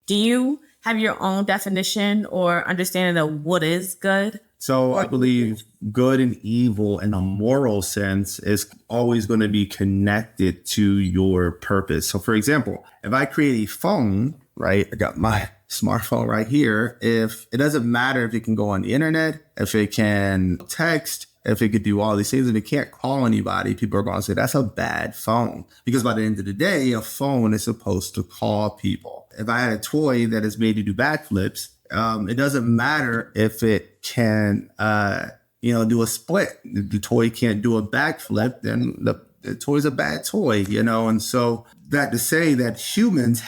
Do you have your own definition or understanding of what is good? So I believe good and evil in a moral sense is always going to be connected to your purpose. So for example, if I create a phone, right, I got my smartphone right here. If it doesn't matter if it can go on the internet, if it can text, if it could do all these things, if it can't call anybody, people are going to say that's a bad phone. Because by the end of the day, a phone is supposed to call people. If I had a toy that is made to do backflips, it doesn't matter if it can, do a split. If the toy can't do a backflip, then the toy's a bad toy, And so that to say that humans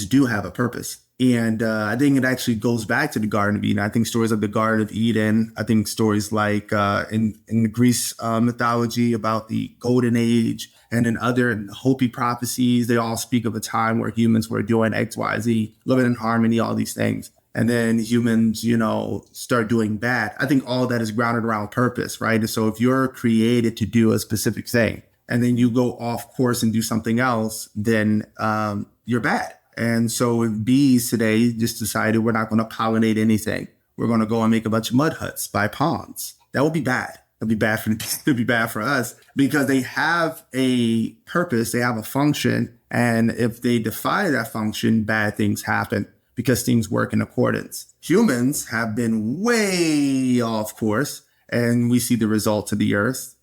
do have a purpose. And I think it actually goes back to the Garden of Eden. I think stories like the Garden of Eden, I think stories like in the Greece mythology about the Golden Age, and in other Hopi prophecies, they all speak of a time where humans were doing X, Y, Z, living in harmony, all these things. And then humans, start doing bad. I think all that is grounded around purpose, right? And so if you're created to do a specific thing and then you go off course and do something else, then you're bad. And so if bees today just decided we're not going to pollinate anything, we're going to go and make a bunch of mud huts by ponds, that would be bad. It'd be bad for the bees, it'd be bad for us because they have a purpose, they have a function. And if they defy that function, bad things happen because things work in accordance. Humans have been way off course. And we see the result to the earth.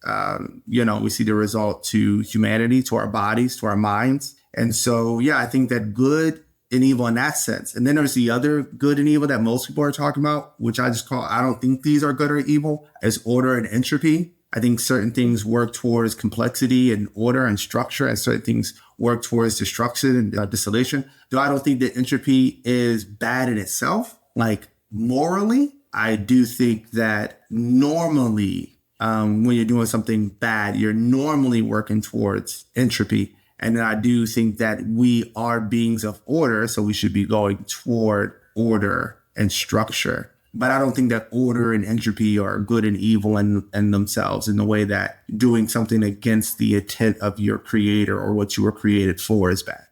We see the result to humanity, to our bodies, to our minds. And so, I think that good and evil in that sense. And then there's the other good and evil that most people are talking about, which I just call, I don't think these are good or evil, as order and entropy. I think certain things work towards complexity and order and structure, and certain things work towards destruction and dissolution. Though I don't think that entropy is bad in itself, like morally. I do think that normally, when you're doing something bad, you're normally working towards entropy. And then I do think that we are beings of order, so we should be going toward order and structure. But I don't think that order and entropy are good and evil in themselves in the way that doing something against the intent of your creator or what you were created for is bad.